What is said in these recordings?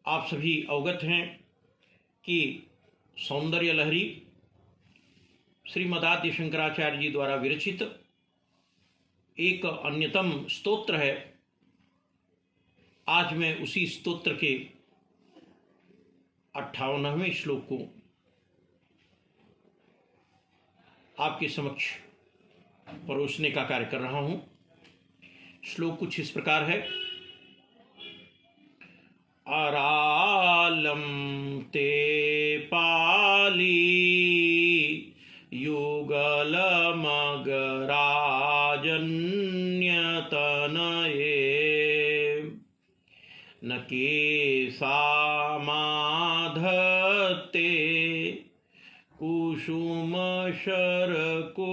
आप सभी अवगत हैं कि सौंदर्य लहरी श्रीमदाद्य शंकराचार्य जी द्वारा विरचित एक अन्यतम स्तोत्र है। आज मैं उसी स्तोत्र के 58वें श्लोक को आपके समक्ष परोसने का कार्य कर रहा हूं। श्लोक कुछ इस प्रकार है। अरालम ते पाली युगल मगराजन्यतनये न केसामाधत्ते कुसुम शरको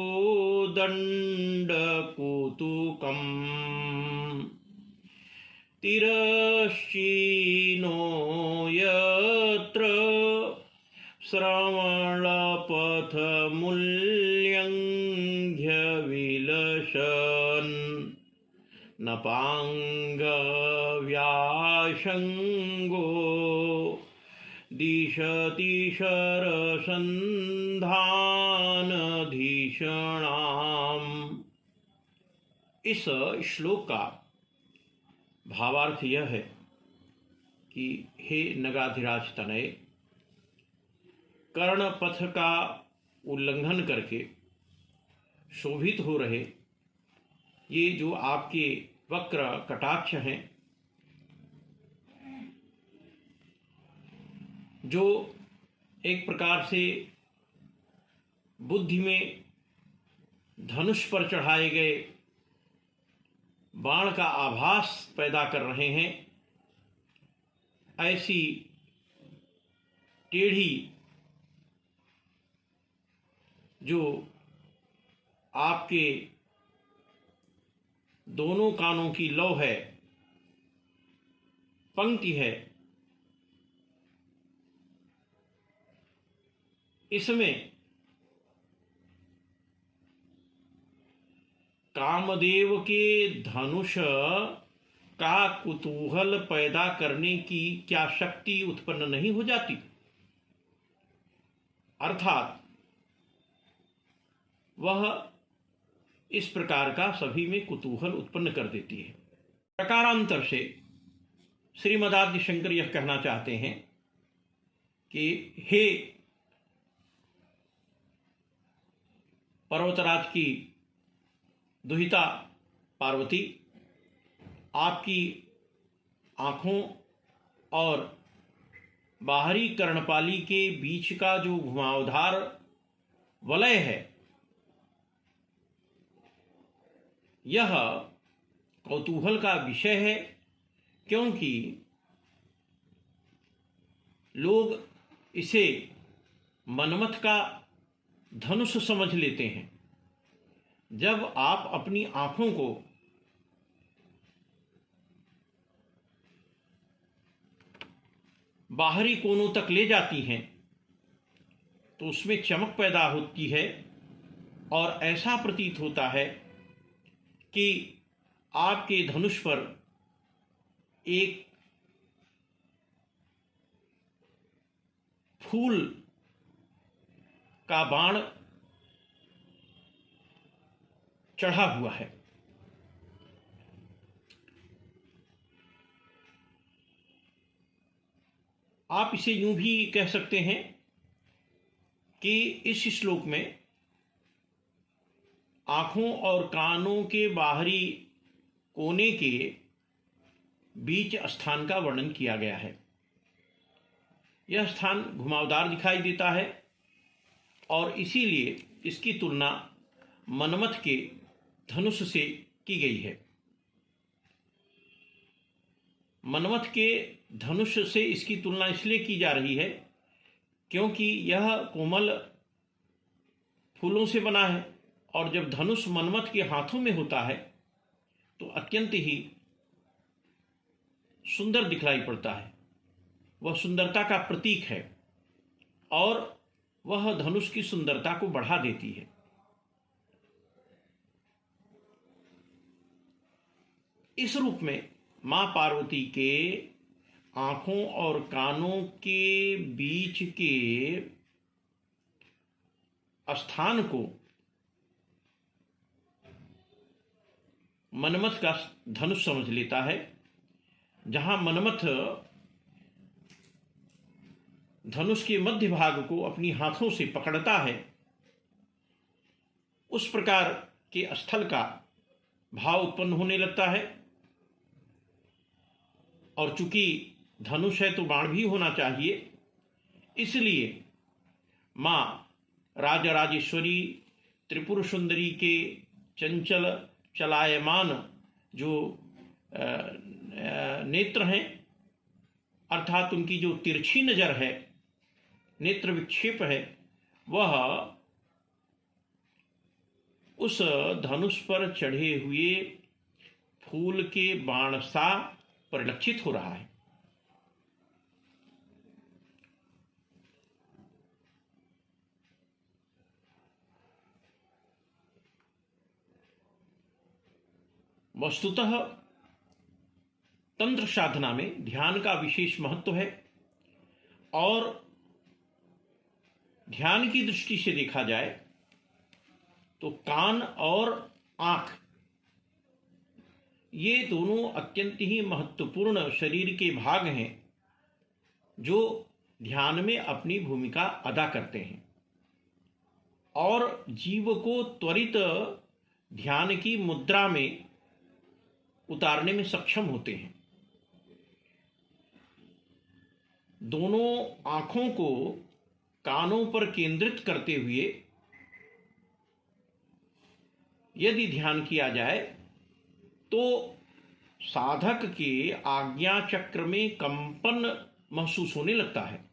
दण्डकुतुकम् तिरश्चीनो यत्र श्रवणपथमूल्यङ्घ्य विलसन् नपाङ्गव्यासङ्गो दिशति शरसन्धानधीषणाम्। इस श्लोक का भावार्थ यह है कि हे नगाधिराज तनय, कर्ण पथ का उल्लंघन करके शोभित हो रहे ये जो आपके वक्र कटाक्ष हैं, जो एक प्रकार से बुद्धि में धनुष पर चढ़ाए गए बाण का आभास पैदा कर रहे हैं, ऐसी टेढ़ी जो आपके दोनों कानों की लौ है, पंक्ति है, इसमें कामदेव के धनुष का कुतूहल पैदा करने की क्या शक्ति उत्पन्न नहीं हो जाती? अर्थात वह इस प्रकार का सभी में कुतूहल उत्पन्न कर देती है। प्रकारांतर से श्रीमदाद्य शंकर यह कहना चाहते हैं कि हे पर्वतराज की दुहिता पार्वती, आपकी आँखों और बाहरी कर्णपाली के बीच का जो घुमावदार वलय है, यह कौतूहल का विषय है, क्योंकि लोग इसे मनमथ का धनुष समझ लेते हैं। जब आप अपनी आंखों को बाहरी कोनों तक ले जाती हैं तो उसमें चमक पैदा होती है और ऐसा प्रतीत होता है कि आपके धनुष पर एक फूल का बाण चढ़ा हुआ है। आप इसे यूं भी कह सकते हैं कि इस श्लोक में आंखों और कानों के बाहरी कोने के बीच स्थान का वर्णन किया गया है। यह स्थान घुमावदार दिखाई देता है और इसीलिए इसकी तुलना मनमथ के धनुष से की गई है। मनमथ के धनुष से इसकी तुलना इसलिए की जा रही है क्योंकि यह कोमल फूलों से बना है और जब धनुष मनमथ के हाथों में होता है तो अत्यंत ही सुंदर दिखलाई पड़ता है। वह सुंदरता का प्रतीक है और वह धनुष की सुंदरता को बढ़ा देती है। इस रूप में मां पार्वती के आंखों और कानों के बीच के स्थान को मनमथ का धनुष समझ लेता है। जहां मनमथ धनुष के मध्य भाग को अपनी हाथों से पकड़ता है, उस प्रकार के स्थल का भाव उत्पन्न होने लगता है। और चूंकि धनुष है तो बाण भी होना चाहिए, इसलिए मां राजराजेश्वरी त्रिपुर सुंदरी के चंचल चलायमान जो नेत्र हैं, अर्थात उनकी जो तिरछी नजर है, नेत्र विक्षेप है, वह उस धनुष पर चढ़े हुए फूल के बाण सा परिलक्षित हो रहा है। वस्तुतः तंत्र साधना में ध्यान का विशेष महत्व है, और ध्यान की दृष्टि से देखा जाए तो कान और आंख ये दोनों अत्यंत ही महत्वपूर्ण शरीर के भाग हैं जो ध्यान में अपनी भूमिका अदा करते हैं और जीव को त्वरित ध्यान की मुद्रा में उतारने में सक्षम होते हैं। दोनों आंखों को कानों पर केंद्रित करते हुए यदि ध्यान किया जाए तो साधक के आज्ञा चक्र में कंपन महसूस होने लगता है,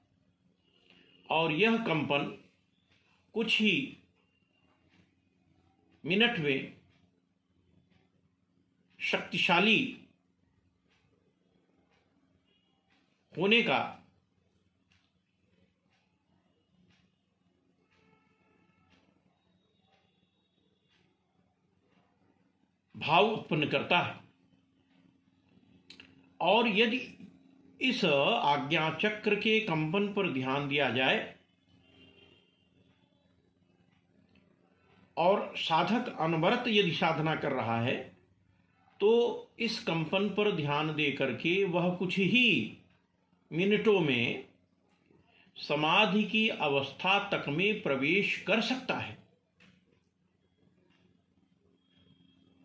और यह कंपन कुछ ही मिनट में शक्तिशाली होने का भाव उत्पन्न करता है। और यदि इस आज्ञा चक्र के कंपन पर ध्यान दिया जाए और साधक अनवरत यदि साधना कर रहा है तो इस कंपन पर ध्यान दे करके वह कुछ ही मिनटों में समाधि की अवस्था तक में प्रवेश कर सकता है।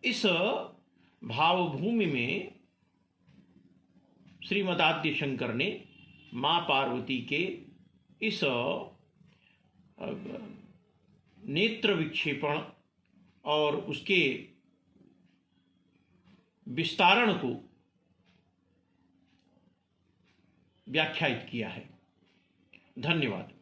इस भावभूमि में श्रीमदाद्य शंकर ने मां पार्वती के इस नेत्र विक्षेपण और उसके विस्तारण को व्याख्यायित किया है। धन्यवाद।